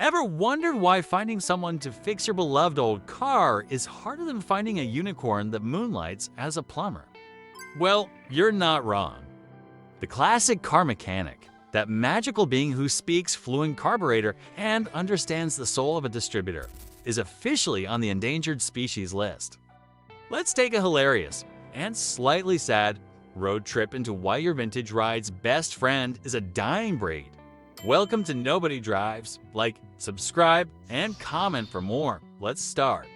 Ever wondered why finding someone to fix your beloved old car is harder than finding a unicorn that moonlights as a plumber? Well, you're not wrong. The classic car mechanic, that magical being who speaks fluent carburetor and understands the soul of a distributor, is officially on the endangered species list. Let's take a hilarious and slightly sad road trip into why your vintage ride's best friend is a dying breed. Welcome to Nobody Drives. Like, subscribe, and comment for more. Let's start.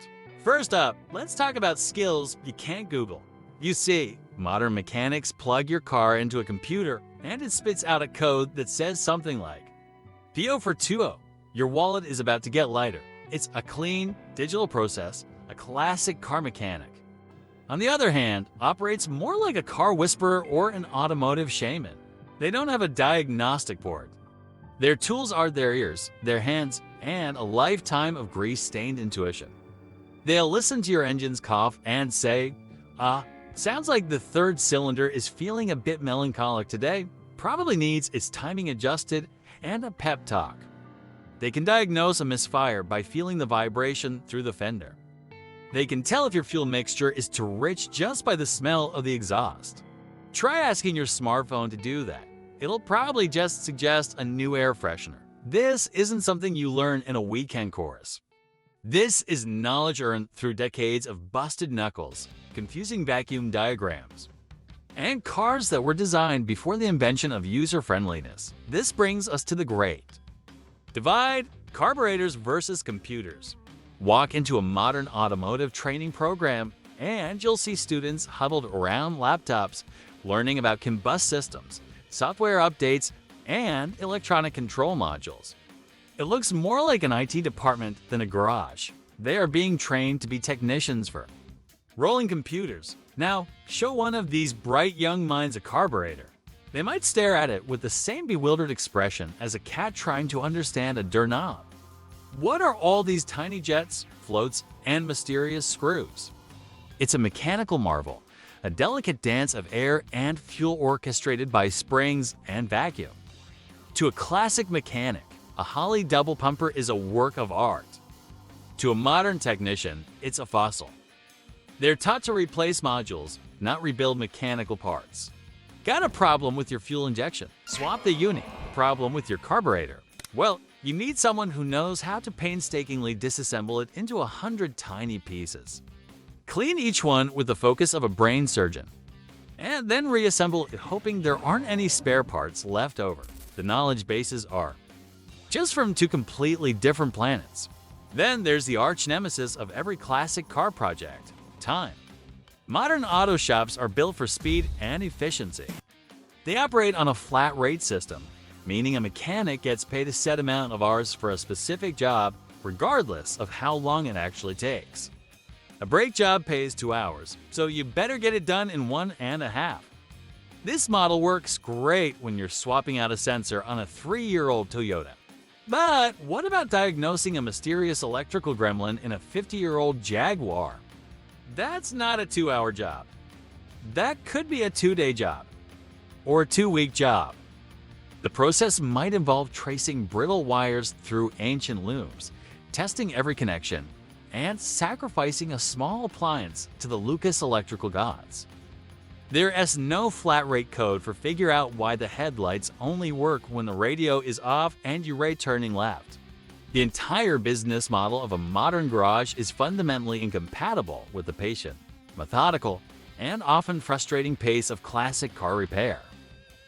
First up, let's talk about skills you can't Google. You see, modern mechanics plug your car into a computer and it spits out a code that says something like, Pio for tuo, your wallet is about to get lighter. It's a clean, digital process, a classic car mechanic. On the other hand, operates more like a car whisperer or an automotive shaman. They don't have a diagnostic board. Their tools are their ears, their hands, and a lifetime of grease-stained intuition. They'll listen to your engine's cough and say, sounds like the third cylinder is feeling a bit melancholic today, probably needs its timing adjusted and a pep talk. They can diagnose a misfire by feeling the vibration through the fender. They can tell if your fuel mixture is too rich just by the smell of the exhaust. Try asking your smartphone to do that. It'll probably just suggest a new air freshener. This isn't something you learn in a weekend course. This is knowledge earned through decades of busted knuckles, confusing vacuum diagrams, and cars that were designed before the invention of user-friendliness. This brings us to the great divide: carburetors versus computers. Walk into a modern automotive training program, and you'll see students huddled around laptops, learning about combust systems, software updates, and electronic control modules. It looks more like an IT department than a garage. They are being trained to be technicians for rolling computers. Now, show one of these bright young minds a carburetor. They might stare at it with the same bewildered expression as a cat trying to understand a doorknob. What are all these tiny jets, floats, and mysterious screws? It's a mechanical marvel, a delicate dance of air and fuel orchestrated by springs and vacuum. To a classic mechanic, a Holley double pumper is a work of art. To a modern technician, it's a fossil. They're taught to replace modules, not rebuild mechanical parts. Got a problem with your fuel injection? Swap the unit. Problem with your carburetor? Well, you need someone who knows how to painstakingly disassemble it into 100 tiny pieces. Clean each one with the focus of a brain surgeon, and then reassemble it hoping there aren't any spare parts left over. The knowledge bases are just from two completely different planets. Then there's the arch nemesis of every classic car project: time. Modern auto shops are built for speed and efficiency. They operate on a flat rate system, meaning a mechanic gets paid a set amount of hours for a specific job regardless of how long it actually takes. A brake job pays 2 hours, so you better get it done in 1.5. This model works great when you're swapping out a sensor on a 3-year-old Toyota. But what about diagnosing a mysterious electrical gremlin in a 50-year-old Jaguar? That's not a 2-hour job. That could be a 2-day job, or a 2-week job. The process might involve tracing brittle wires through ancient looms, testing every connection, and sacrificing a small appliance to the Lucas electrical gods. There is no flat rate code for figure out why the headlights only work when the radio is off and you're turning left. The entire business model of a modern garage is fundamentally incompatible with the patient, methodical, and often frustrating pace of classic car repair.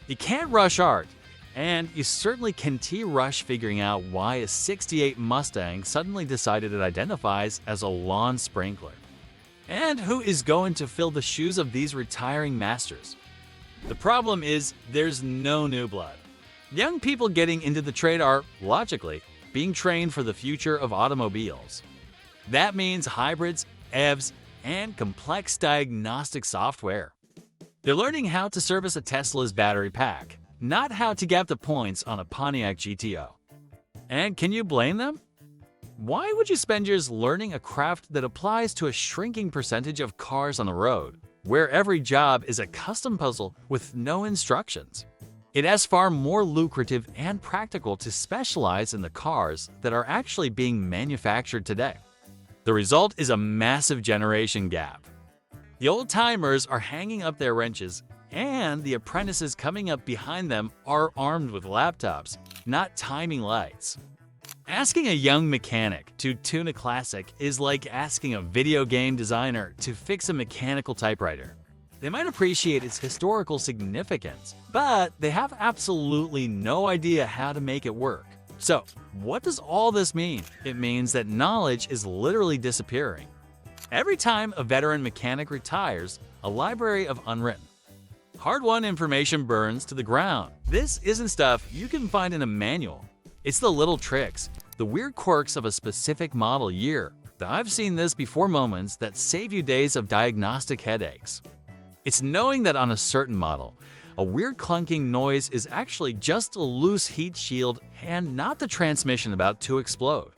You can't rush art, and you certainly can't rush figuring out why a '68 Mustang suddenly decided it identifies as a lawn sprinkler. And who is going to fill the shoes of these retiring masters? The problem is there's no new blood. Young people getting into the trade are, logically, being trained for the future of automobiles. That means hybrids, EVs, and complex diagnostic software. They're learning how to service a Tesla's battery pack, not how to get the points on a Pontiac GTO. And can you blame them? Why would you spend years learning a craft that applies to a shrinking percentage of cars on the road, where every job is a custom puzzle with no instructions? It is far more lucrative and practical to specialize in the cars that are actually being manufactured today. The result is a massive generation gap. The old-timers are hanging up their wrenches, and the apprentices coming up behind them are armed with laptops, not timing lights. Asking a young mechanic to tune a classic is like asking a video game designer to fix a mechanical typewriter. They might appreciate its historical significance, but they have absolutely no idea how to make it work. So, what does all this mean? It means that knowledge is literally disappearing. Every time a veteran mechanic retires, a library of unwritten, hard-won information burns to the ground. This isn't stuff you can find in a manual. It's the little tricks, the weird quirks of a specific model year. The "I've seen this before" moments that save you days of diagnostic headaches. It's knowing that on a certain model, a weird clunking noise is actually just a loose heat shield and not the transmission about to explode.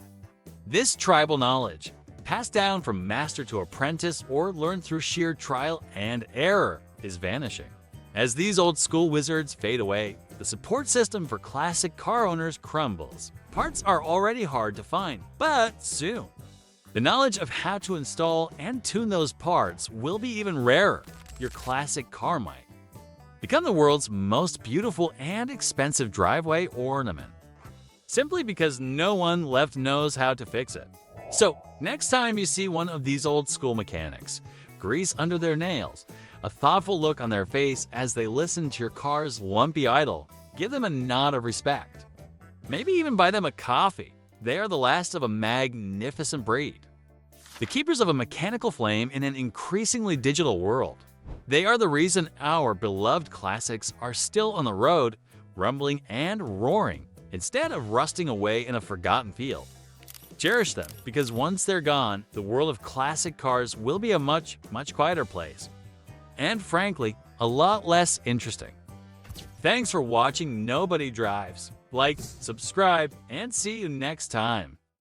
This tribal knowledge, passed down from master to apprentice or learned through sheer trial and error, is vanishing. As these old school wizards fade away, the support system for classic car owners crumbles. Parts are already hard to find, but soon. The knowledge of how to install and tune those parts will be even rarer. Your classic car might become the world's most beautiful and expensive driveway ornament, simply because no one left knows how to fix it. So, next time you see one of these old school mechanics, grease under their nails, a thoughtful look on their face as they listen to your car's lumpy idle, give them a nod of respect. Maybe even buy them a coffee. They are the last of a magnificent breed. The keepers of a mechanical flame in an increasingly digital world. They are the reason our beloved classics are still on the road, rumbling and roaring, instead of rusting away in a forgotten field. Cherish them, because once they're gone, the world of classic cars will be a much quieter place. And frankly, a lot less interesting. Thanks for watching Nobody Drives. Like, subscribe, and see you next time.